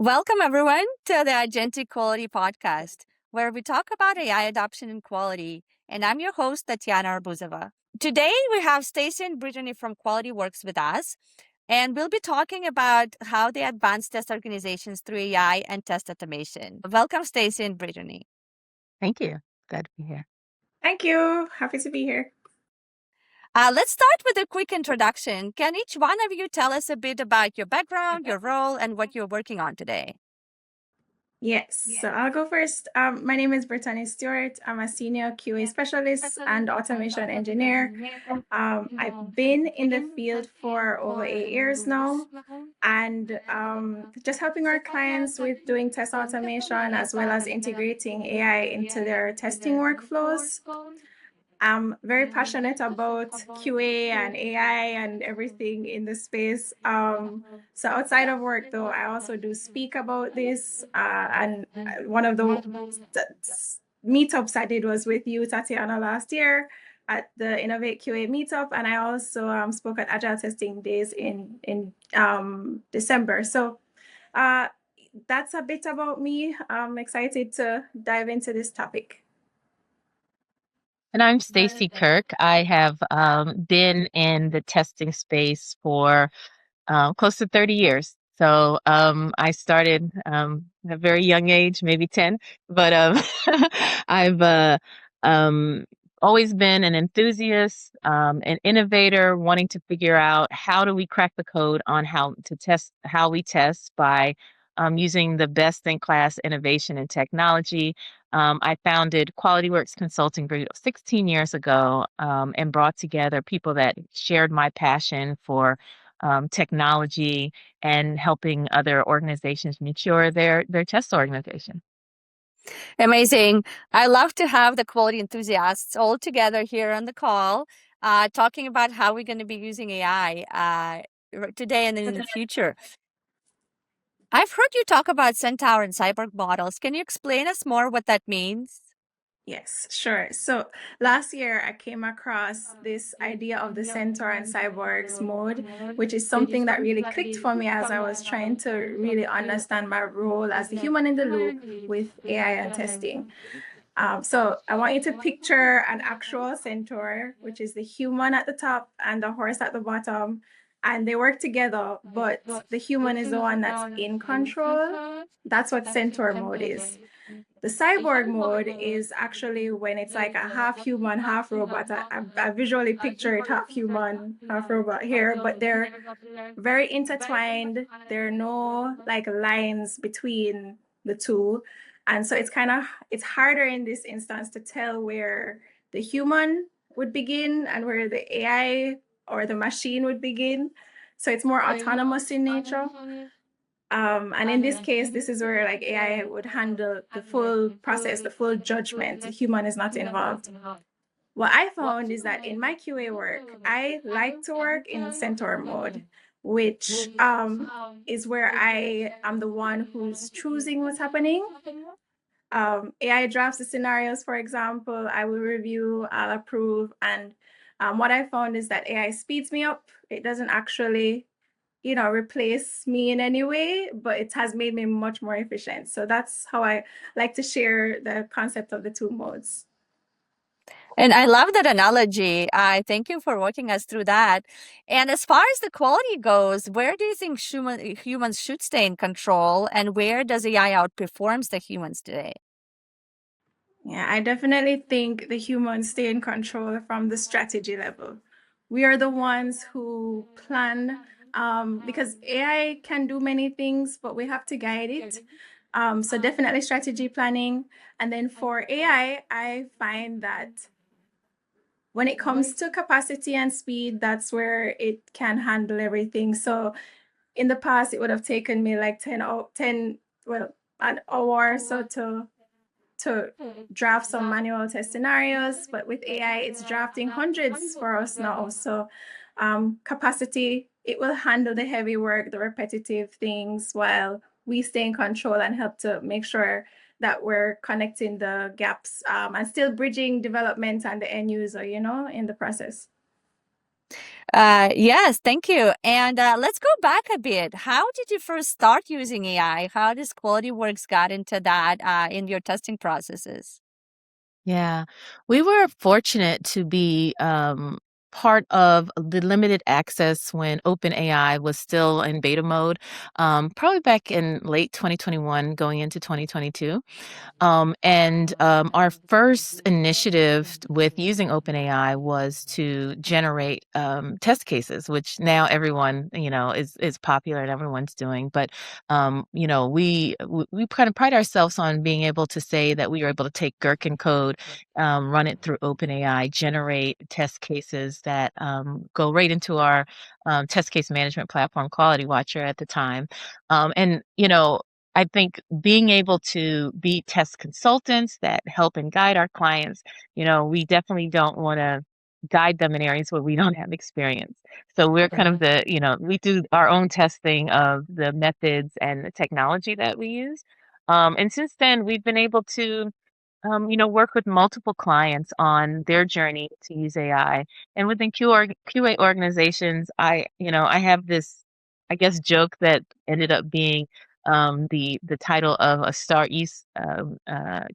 Welcome, everyone, to the Agentic Quality Podcast, where we talk about AI adoption and quality. And I'm your host, Tatyana Arbouzova. Today, we have Stacy and Brittany from QualityWorks with us, and we'll be talking about how they advance test organizations through AI and test automation. Welcome, Stacy and Brittany. Thank you. Glad to be here. Thank you. Happy to be here. Let's start with a quick introduction. Can each one of you tell us a bit about your background, your role, and what you're working on today? Yes, so I'll go first. My name is Brittany Stewart. I'm a senior QA specialist and automation engineer. I've been in the field for over 8 years now, and just helping our clients with doing test automation as well as integrating AI into their testing workflows. I'm very passionate about QA and AI and everything in the space. So outside of work, though, I also do speak about this. And one of the meetups I did was with you, Tatyana, last year at the Innovate QA meetup. And I also spoke at Agile Testing Days in December. So that's a bit about me. I'm excited to dive into this topic. And I'm Stacy Kirk. I have been in the testing space for close to 30 years. So I started at a very young age, maybe 10, but I've always been an enthusiast, an innovator, wanting to figure out how do we crack the code on how we test by using the best in class innovation and technology. I founded QualityWorks Consulting Group 16 years ago and brought together people that shared my passion for technology and helping other organizations mature their test organization. Amazing. I love to have the quality enthusiasts all together here on the call, talking about how we're going to be using AI today and in the future. I've heard you talk about Centaur and Cyborg models. Can you explain us more what that means? Yes, sure. So last year I came across this idea of the Centaur and Cyborgs mode, which is something that really clicked for me as I was trying to really understand my role as the human in the loop with AI and testing. So I want you to picture an actual Centaur, which is the human at the top and the horse at the bottom, and they work together, but the human is the one that's in control. That's what Centaur mode is. The cyborg mode is actually when it's like a half human, half robot. I visually picture it half human, half robot here, but they're very intertwined. There are no like lines between the two. And so it's harder in this instance to tell where the human would begin and where the AI or the machine would begin. So it's more autonomous in nature. And in this case, this is where like AI would handle the full process, the full judgment. The human is not involved. What I found is that in my QA work, I like to work in Centaur mode, which is where I am the one who's choosing what's happening. AI drafts the scenarios, for example. I will review, I'll approve. And what I found is that AI speeds me up. It doesn't actually replace me in any way, but it has made me much more efficient. So that's how I like to share the concept of the two modes. And I love that analogy. I thank you for walking us through that. And as far as the quality goes, where do you think humans should stay in control, and where does AI outperforms the humans today? Yeah, I definitely think the humans stay in control from the strategy level. We are the ones who plan because AI can do many things, but we have to guide it. So definitely strategy planning. And then for AI, I find that when it comes to capacity and speed, that's where it can handle everything. So in the past, it would have taken me like an hour or so to draft some manual test scenarios, but with AI, it's drafting hundreds for us now. So capacity, it will handle the heavy work, the repetitive things, while we stay in control and help to make sure that we're connecting the gaps and still bridging development and the end user, in the process. Yes, thank you. And let's go back a bit. How did you first start using AI? How does QualityWorks got into that in your testing processes? Yeah, we were fortunate to be part of the limited access when OpenAI was still in beta mode, probably back in late 2021, going into 2022. And our first initiative with using OpenAI was to generate test cases, which now everyone, is popular and everyone's doing. But we kind of pride ourselves on being able to say that we were able to take Gherkin code, run it through OpenAI, generate test cases that go right into our test case management platform, Quality Watcher at the time. And I think being able to be test consultants that help and guide our clients, we definitely don't want to guide them in areas where we don't have experience. So we're kind of we do our own testing of the methods and the technology that we use. And since then, we've been able to work with multiple clients on their journey to use AI. And within QA organizations, I have this, I guess, joke that ended up being the title of a Star East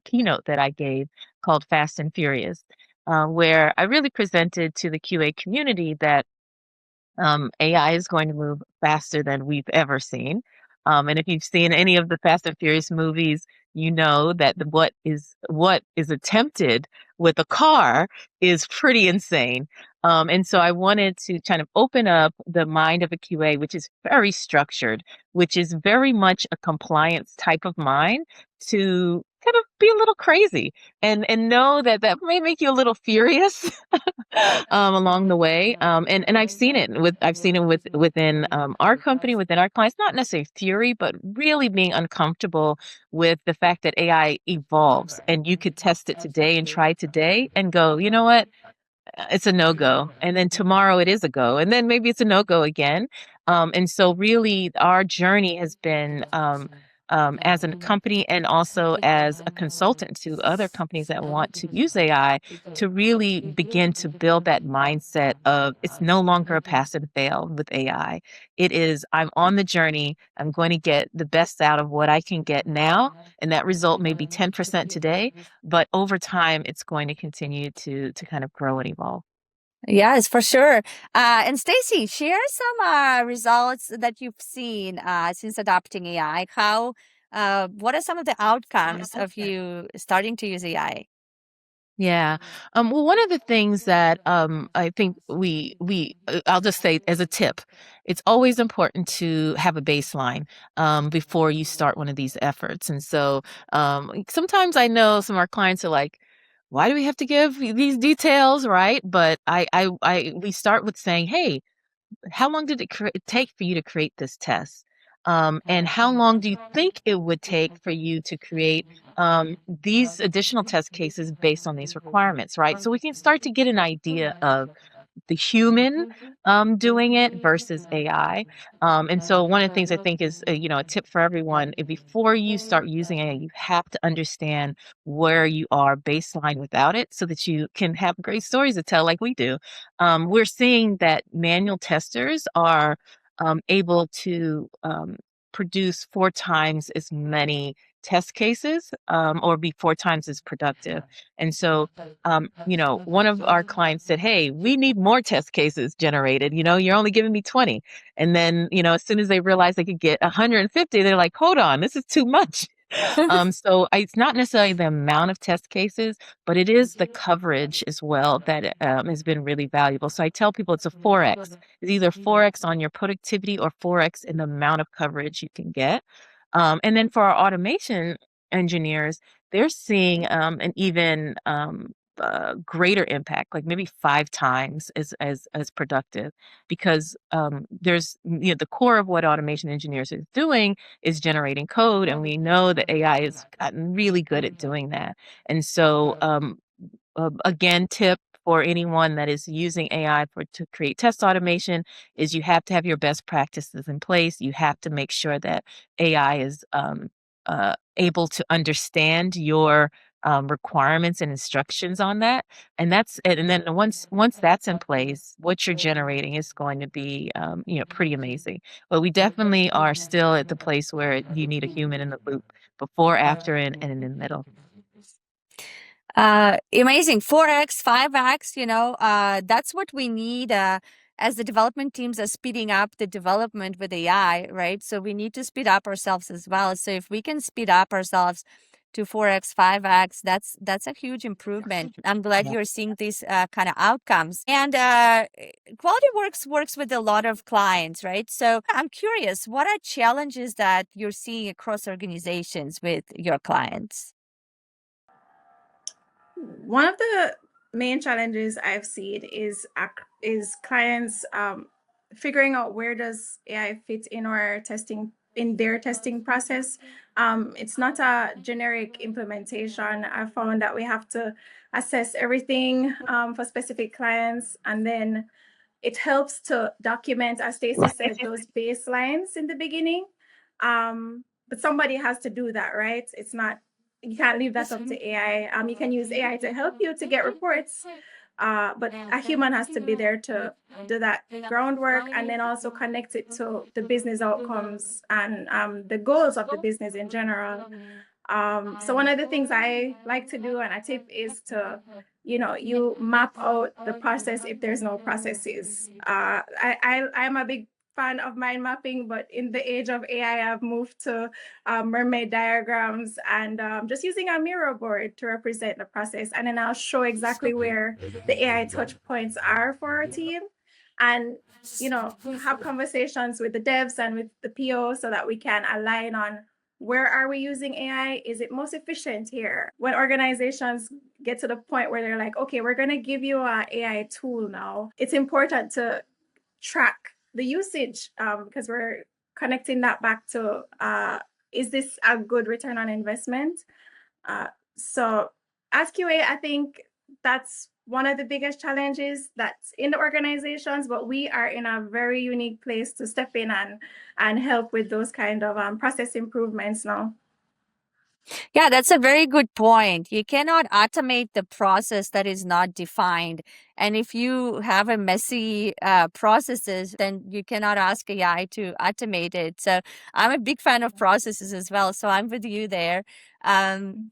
keynote that I gave called Fast and Furious, where I really presented to the QA community that AI is going to move faster than we've ever seen. And if you've seen any of the Fast and Furious movies, you know that what is attempted with a car is pretty insane. And so I wanted to kind of open up the mind of a QA, which is very structured, which is very much a compliance type of mind, to kind of be a little crazy and know that that may make you a little furious along the way. And I've seen it within our company, within our clients, not necessarily fury, but really being uncomfortable with the fact that AI evolves and you could test it today and try today and go, you know what? It's a no-go. And then tomorrow it is a go. And then maybe it's a no-go again. And so really our journey has been as a company and also as a consultant to other companies that want to use AI, to really begin to build that mindset of it's no longer a pass and fail with AI. It is, I'm on the journey. I'm going to get the best out of what I can get now. And that result may be 10% today, but over time, it's going to continue to kind of grow and evolve. Yes, for sure. And Stacy, share some results that you've seen since adopting AI. What are some of the outcomes of you starting to use AI? Yeah. Well, one of the things that I think I'll just say as a tip, it's always important to have a baseline before you start one of these efforts. And so sometimes I know some of our clients are like, why do we have to give these details, right? But we start with saying, hey, how long did it take for you to create this test? And how long do you think it would take for you to create these additional test cases based on these requirements, right? So we can start to get an idea of the human doing it versus AI. And so one of the things I think is, a tip for everyone, before you start using AI, you have to understand where you are baseline without it so that you can have great stories to tell like we do. We're seeing that manual testers are able to produce 4 times as many test cases or be 4 times as productive. And so, one of our clients said, hey, we need more test cases generated. You're only giving me 20. And then, as soon as they realized they could get 150, they're like, hold on, this is too much. So it's not necessarily the amount of test cases, but it is the coverage as well that has been really valuable. So I tell people it's a 4x. It's either 4x on your productivity or 4x in the amount of coverage you can get. And then for our automation engineers, they're seeing an even greater impact, like maybe 5 times as productive, because there's the core of what automation engineers are doing is generating code, and we know that AI has gotten really good at doing that. And so again, tip for anyone that is using AI to create test automation is you have to have your best practices in place. You have to make sure that AI is able to understand your requirements and instructions on that. And then once that's in place, what you're generating is going to be, pretty amazing. But we definitely are still at the place where you need a human in the loop before, after, and in the middle. Amazing. 4x, 5x, that's what we need as the development teams are speeding up the development with AI, right? So we need to speed up ourselves as well. So if we can speed up ourselves to 4x, 5x, that's a huge improvement. I'm glad you're seeing these kind of outcomes. And QualityWorks works with a lot of clients, right? So I'm curious, what are challenges that you're seeing across organizations with your clients? One of the main challenges I've seen is clients figuring out where does AI fit in their testing process. It's not a generic implementation. I found that we have to assess everything for specific clients, and then it helps to document, as Stacy said, those baselines in the beginning. But somebody has to do that, right? You can't leave that up to AI. You can use AI to help you to get reports, but a human has to be there to do that groundwork and then also connect it to the business outcomes and the goals of the business in general. So one of the things I like to do and a tip is to, you map out the process if there's no processes. I'm a big fan of mind mapping, but in the age of AI, I've moved to mermaid diagrams and just using a mirror board to represent the process. And then I'll show exactly where the AI touch points are for our team. And, have conversations with the devs and with the PO so that we can align on where are we using AI? Is it most efficient here? When organizations get to the point where they're like, okay, we're going to give you an AI tool now, it's important to track the usage because we're connecting that back to is this a good return on investment? So as QA, I think that's one of the biggest challenges that's in the organizations, but we are in a very unique place to step in and help with those kind of process improvements now. Yeah, that's a very good point. You cannot automate the process that is not defined. And if you have a messy processes, then you cannot ask AI to automate it. So I'm a big fan of processes as well. So I'm with you there. And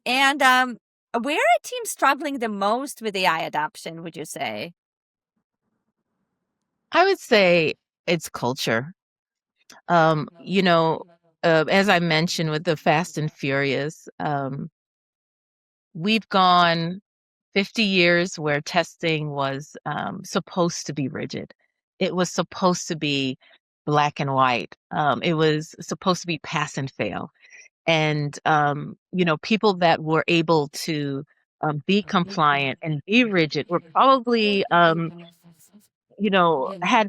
where are teams struggling the most with AI adoption, would you say? I would say it's culture. As I mentioned with the Fast and Furious, we've gone 50 years where testing was supposed to be rigid. It was supposed to be black and white. It was supposed to be pass and fail. And, people that were able to be compliant and be rigid were probably, had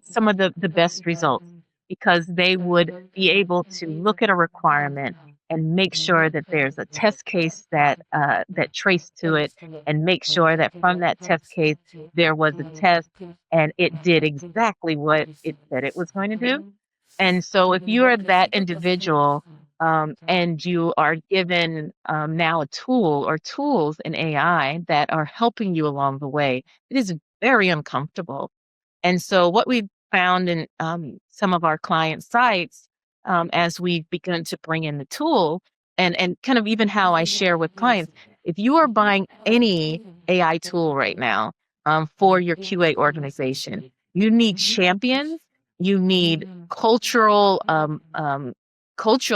some of the best results because they would be able to look at a requirement and make sure that there's a test case that traced to it, and make sure that from that test case there was a test and it did exactly what it said it was going to do. And so if you are that individual and you are given now a tool or tools in AI that are helping you along the way, it is very uncomfortable. And so what we've found in some of our client sites, as we've begun to bring in the tool, and kind of even how I share with clients, if you are buying any AI tool right now for your QA organization, you need champions, you need cultural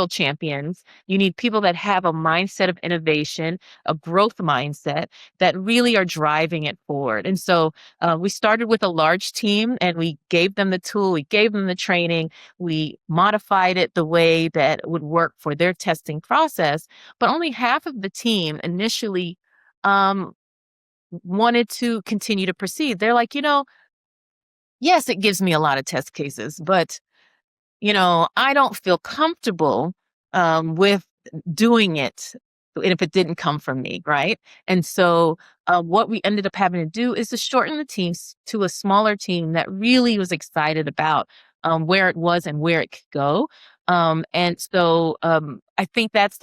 champions, you need people that have a mindset of innovation, a growth mindset that really are driving it forward. And so we started with a large team and we gave them the tool, we gave them the training, we modified it the way that it would work for their testing process. But only half of the team initially wanted to continue to proceed. They're like, yes, it gives me a lot of test cases, but I don't feel comfortable with doing it if it didn't come from me, right? And so what we ended up having to do is to shorten the teams to a smaller team that really was excited about where it was and where it could go. And so I think that's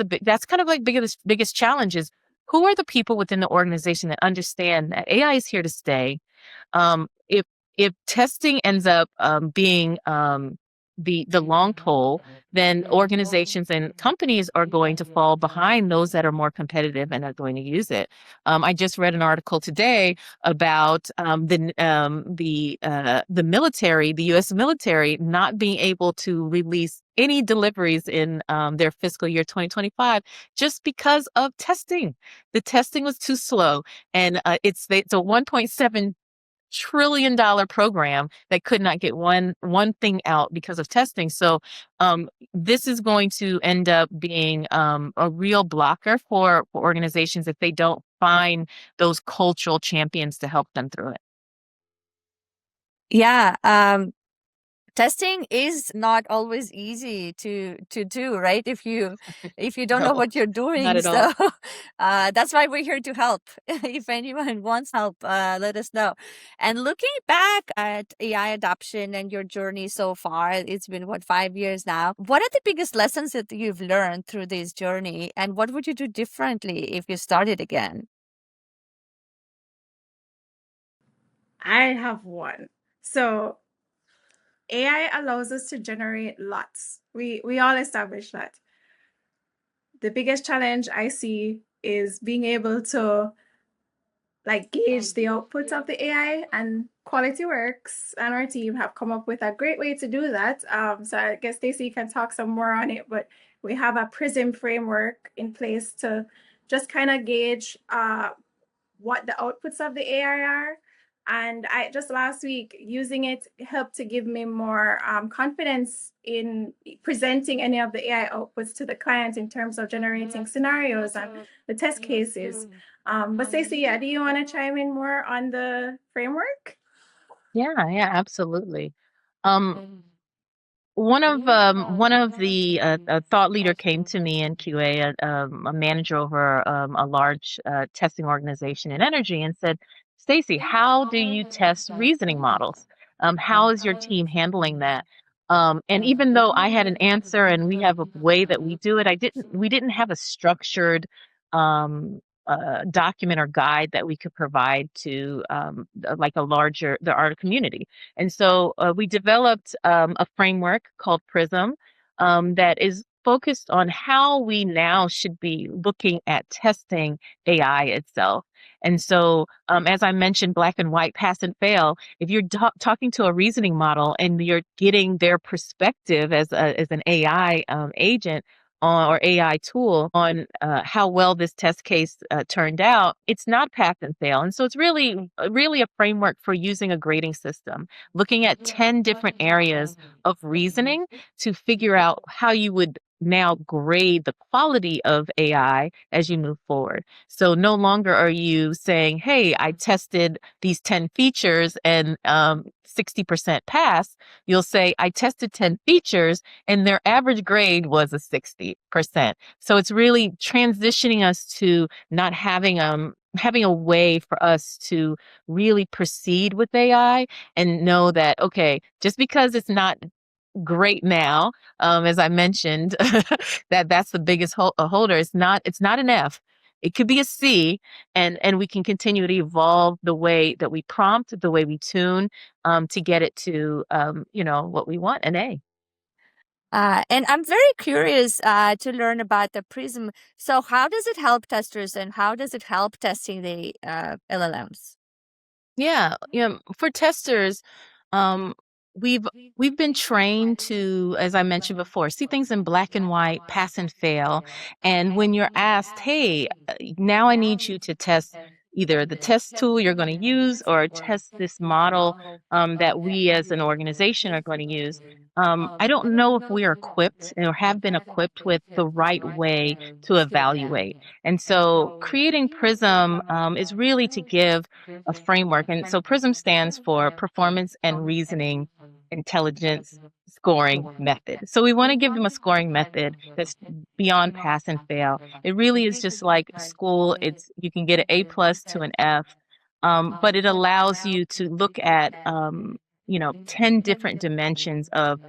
kind of like biggest challenge is who are the people within the organization that understand that AI is here to stay? If testing ends up being the long pole, then organizations and companies are going to fall behind those that are more competitive and are going to use it. I just read an article today about the military, the U.S. military, not being able to release any deliveries in their fiscal year 2025 just because of testing. The testing was too slow, and it's a $1.7 trillion program that could not get one thing out because of testing. So this is going to end up being a real blocker for organizations if they don't find those cultural champions to help them through it. Yeah. Testing is not always easy to do, right? If you don't know No, what you're doing. not at So all. that's why we're here to help. If anyone wants help, let us know. And looking back at AI adoption and your journey so far, it's been what, 5 years now. What are the biggest lessons that you've learned through this journey, and what would you do differently if you started again? I have one. So AI allows us to generate lots. We all established that. The biggest challenge I see is being able to gauge the output of the AI, and QualityWorks and our team have come up with a great way to do that. So I guess Stacy can talk some more on it, but we have a PRISM framework in place to just kind of gauge what the outputs of the AI are. And I just last week using it helped to give me more confidence in presenting any of the AI outputs to the client in terms of generating scenarios and the test cases. But Stacey, do you want to chime in more on the framework? Yeah, absolutely. One of the a thought leader came to me in QA, a manager over a large testing organization in energy, and said, "Stacy, how do you test reasoning models? How is your team handling that?" And even though I had an answer and we have a way that we do it, we didn't have a structured document or guide that we could provide to like our community. And so we developed a framework called PRISM that is focused on how we now should be looking at testing AI itself. And so, as I mentioned, black and white, pass and fail. If you're talking to a reasoning model and you're getting their perspective as an AI agent, or AI tool on how well this test case turned out, it's not pass and fail. And so it's really a framework for using a grading system, looking at 10 different areas of reasoning to figure out how you would now grade the quality of AI as you move forward. So no longer are you saying, hey, I tested these 10 features and 60% pass. You'll say, I tested 10 features and their average grade was a 60%. So it's really transitioning us to not having a way for us to really proceed with AI and know that, okay, just because it's not great now, as I mentioned, that's the biggest holder. It's not an F. It could be a C, and we can continue to evolve the way that we prompt, the way we tune, to get it to what we want, an A. And I'm very curious to learn about the PRISM. So how does it help testers, and how does it help testing the LLMs? Yeah, for testers, um, we've been trained to, as I mentioned before, see things in black and white, pass and fail. And when you're asked, hey, now I need you to test either the test tool you're going to use or test this model that we as an organization are going to use. I don't know if we are equipped or have been equipped with the right way to evaluate. And so creating PRISM is really to give a framework. And so PRISM stands for Performance and Reasoning Intelligence Scoring Method. So we want to give them a scoring method that's beyond pass and fail. It really is just like school. You can get an A plus to an F, but it allows you to look at 10 different dimensions of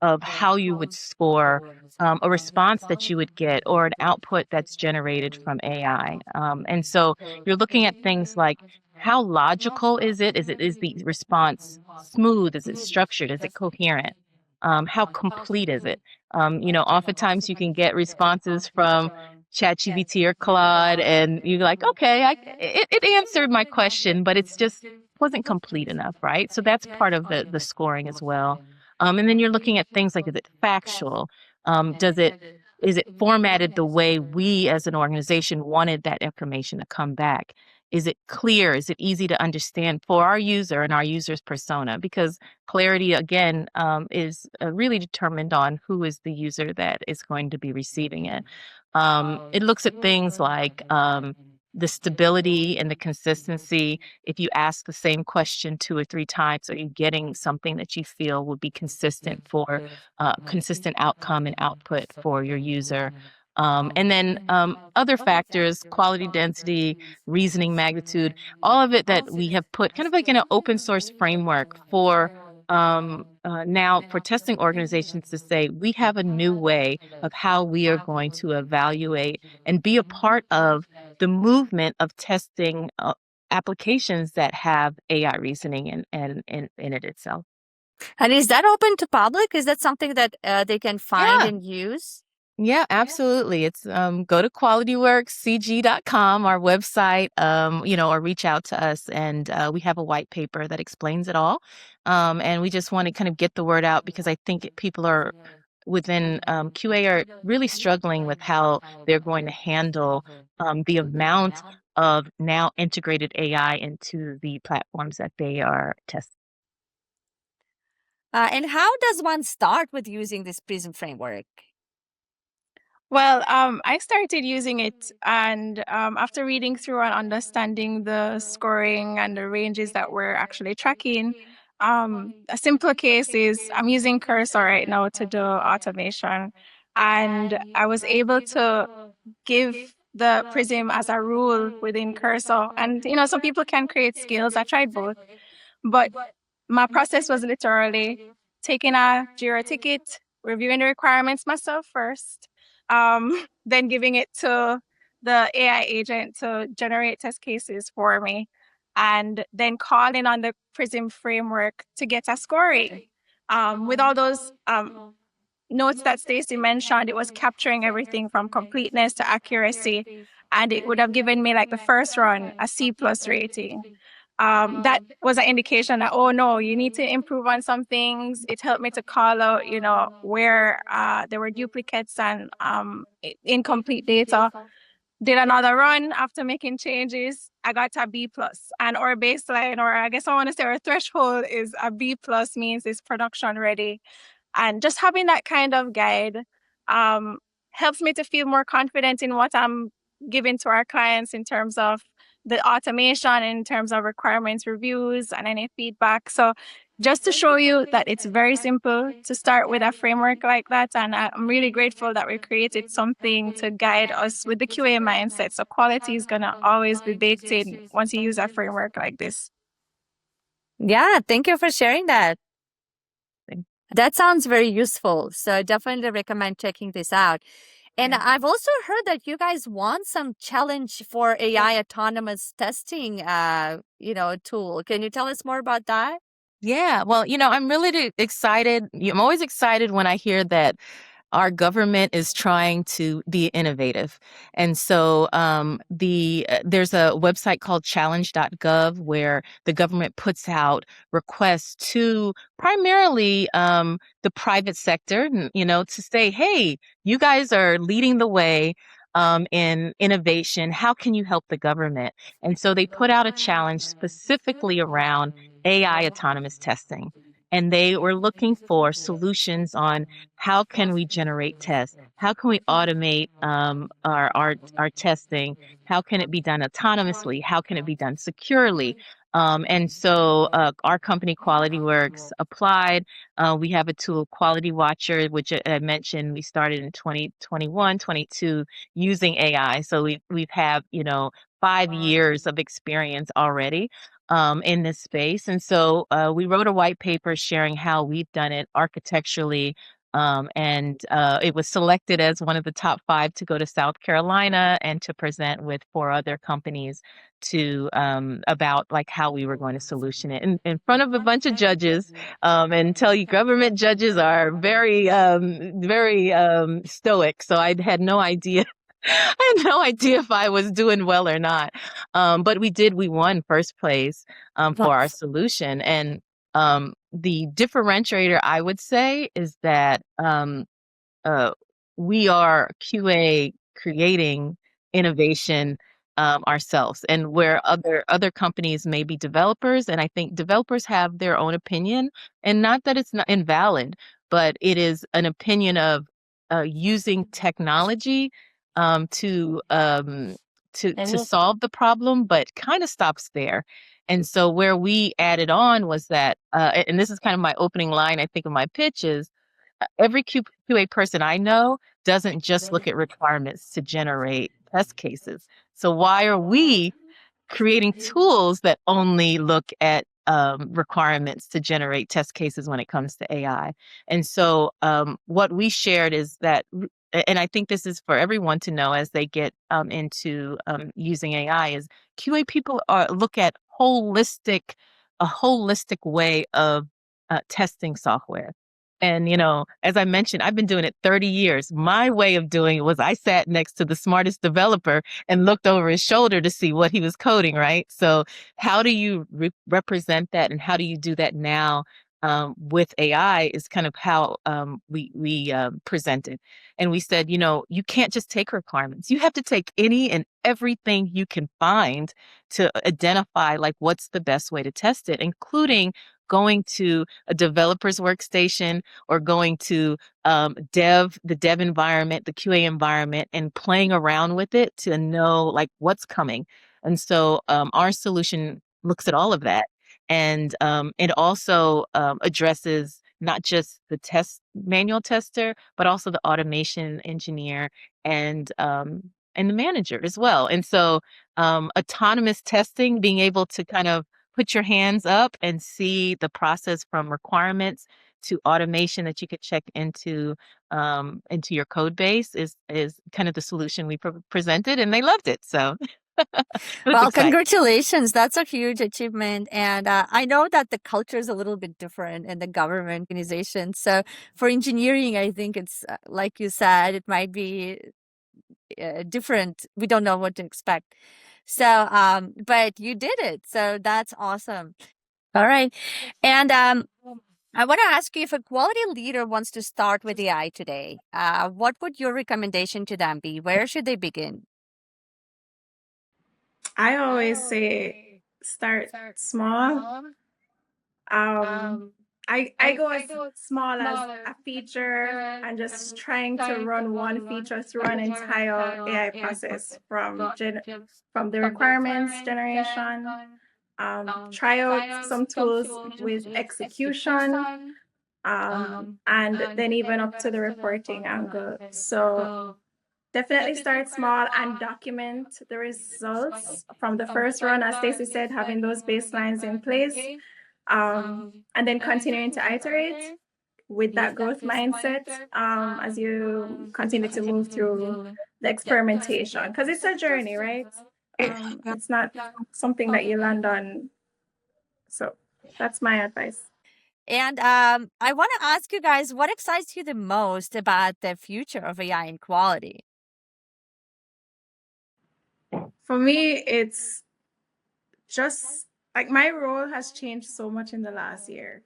of how you would score a response that you would get or an output that's generated from AI. And so you're looking at things like how logical is it? Is the response smooth? Is it structured? Is it coherent? How complete is it? Oftentimes you can get responses from ChatGPT or Claude, and you're like, okay, it answered my question, but it's just wasn't complete enough, right? So that's part of the scoring as well. And then you're looking at things like, is it factual? Is it formatted the way we as an organization wanted that information to come back? Is it clear? Is it easy to understand for our user and our user's persona? Because clarity, again, is really determined on who is the user that is going to be receiving it. It looks at things like the stability and the consistency. If you ask the same question 2 or 3 times, are you getting something that you feel would be consistent for consistent outcome and output for your user? And then other factors, quality density, reasoning magnitude, all of it that we have put kind of like in an open source framework for now for testing organizations to say, we have a new way of how we are going to evaluate and be a part of the movement of testing applications that have AI reasoning in it itself. And is that open to public? Is that something that they can find and use? Yeah, absolutely. It's go to QualityWorksCG.com, our website, or reach out to us, and we have a white paper that explains it all. And we just want to kind of get the word out because I think people are within QA are really struggling with how they're going to handle the amount of now integrated AI into the platforms that they are testing. And how does one start with using this PRISM framework? Well, I started using it, and after reading through and understanding the scoring and the ranges that we're actually tracking, a simpler case is I'm using Cursor right now to do automation, and I was able to give the Prism as a rule within Cursor. And some people can create skills. I tried both, but my process was literally taking a Jira ticket, reviewing the requirements myself first, then giving it to the AI agent to generate test cases for me, and then calling on the PRISM framework to get a scoring. With all those notes that Stacy mentioned, it was capturing everything from completeness to accuracy, and it would have given me like the first run a C+ rating. That was an indication that, oh no, you need to improve on some things. It helped me to call out, where there were duplicates and incomplete data. Did another run after making changes. I got a B+, and our baseline, or I guess I want to say our threshold is a B+ means it's production ready. And just having that kind of guide helps me to feel more confident in what I'm giving to our clients in terms of the automation, in terms of requirements reviews and any feedback. So just to show you that it's very simple to start with a framework like that. And I'm really grateful that we created something to guide us with the QA mindset. So quality is going to always be baked in once you use a framework like this. Yeah, thank you for sharing that. That sounds very useful. So I definitely recommend checking this out. And I've also heard that you guys won some challenge for AI autonomous testing, tool. Can you tell us more about that? Yeah, well, I'm really excited. I'm always excited when I hear that our government is trying to be innovative. And so there's a website called challenge.gov where the government puts out requests to primarily the private sector, to say, hey, you guys are leading the way in innovation. How can you help the government? And so they put out a challenge specifically around AI autonomous testing. And they were looking for solutions on how can we generate tests? How can we automate our testing? How can it be done autonomously? How can it be done securely? And so our company, QualityWorks, applied. We have a tool, Quality Watcher, which I mentioned we started in 2021, 22 using AI. So we've had 5 years of experience already in this space. And so we wrote a white paper sharing how we've done it architecturally, And it was selected as one of the top 5 to go to South Carolina and to present with 4 other companies to about like how we were going to solution it in front of a bunch of judges, and tell you government judges are very stoic. So I had no idea. I had no idea if I was doing well or not. But we won first place for our solution. And the differentiator, I would say, is that we are QA creating innovation ourselves, and where other companies may be developers, and I think developers have their own opinion, and not that it's not invalid, but it is an opinion of using technology to solve the problem, but kind of stops there. And so where we added on was that, and this is kind of my opening line, I think, of my pitch is, every QA person I know doesn't just look at requirements to generate test cases. So why are we creating tools that only look at requirements to generate test cases when it comes to AI? And so what we shared is that, and I think this is for everyone to know as they get into using AI, is QA people look at a holistic way of testing software. And, as I mentioned, I've been doing it 30 years. My way of doing it was I sat next to the smartest developer and looked over his shoulder to see what he was coding, right? So how do you represent that, and how do you do that now with AI is kind of how we present it. And we said, you can't just take requirements. You have to take any and everything you can find to identify like what's the best way to test it, including going to a developer's workstation or going to the dev environment, the QA environment, and playing around with it to know like what's coming. And so our solution looks at all of that. And it also addresses not just the manual tester, but also the automation engineer and the manager as well. And so autonomous testing, being able to kind of put your hands up and see the process from requirements to automation that you could check into your code base is kind of the solution we presented, and they loved it. So well, congratulations. That's a huge achievement. And I know that the culture is a little bit different in the government organization. So for engineering, I think it's like you said, it might be different. We don't know what to expect. So, but you did it. So that's awesome. All right. And I want to ask you, if a quality leader wants to start with AI today, what would your recommendation to them be? Where should they begin? I always say start small. I go as small as a feature and just trying to run one feature through an entire AI process from the requirements generation, try out some tools with execution, and then even up to the reporting angle. So definitely start small and document the results from the first run, as Stacy said, having those baselines in place, and then continuing to iterate with that growth mindset as you continue to move through the experimentation, because it's a journey, right? It's not something that you land on. So that's my advice. And I want to ask you guys, what excites you the most about the future of AI in quality? For me, it's just like my role has changed so much in the last year.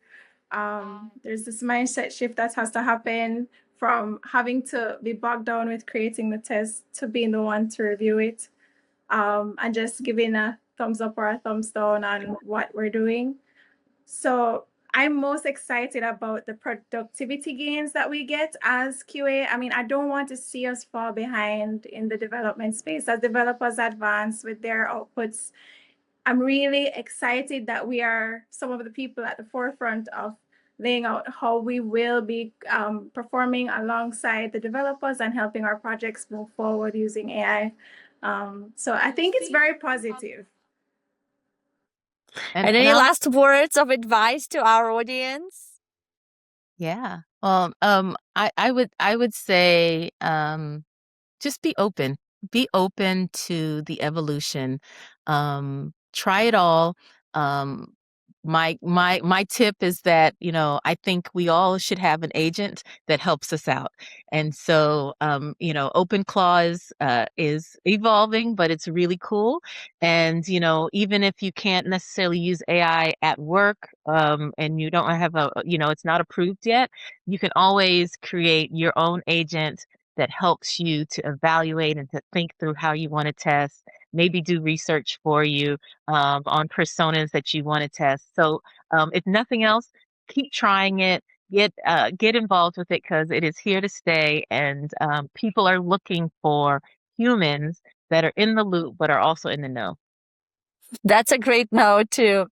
There's this mindset shift that has to happen from having to be bogged down with creating the test to being the one to review it, and just giving a thumbs up or a thumbs down on what we're doing. So I'm most excited about the productivity gains that we get as QA. I mean, I don't want to see us fall behind in the development space as developers advance with their outputs. I'm really excited that we are some of the people at the forefront of laying out how we will be performing alongside the developers and helping our projects move forward using AI. So I think it's very positive. And any last words of advice to our audience? Yeah. I would say just be open. Be open to the evolution. Try it all. Um, my tip is that, you know, I think we all should have an agent that helps us out. And so, you know, OpenClaw is evolving, but it's really cool. And, you know, even if you can't necessarily use AI at work, and you don't have you know, it's not approved yet, you can always create your own agent that helps you to evaluate and to think through how you want to test, maybe do research for you on personas that you want to test. So if nothing else, keep trying it. Get involved with it because it is here to stay, and people are looking for humans that are in the loop but are also in the know. That's a great note to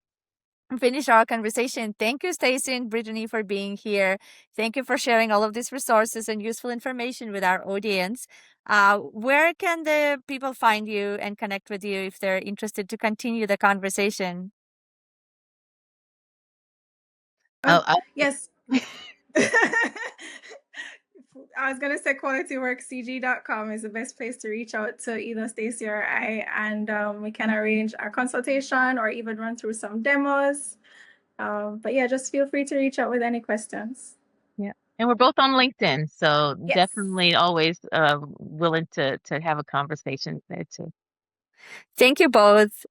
finish our conversation. Thank you, Stacy and Brittany, for being here. Thank you for sharing all of these resources and useful information with our audience. Where can the people find you and connect with you if they're interested to continue the conversation? Yes. I was going to say QualityWorksCG.com is the best place to reach out to either Stacy or I, and we can arrange a consultation or even run through some demos. But yeah, just feel free to reach out with any questions. Yeah. And we're both on LinkedIn, so Yes. definitely always willing to have a conversation there too. Thank you both.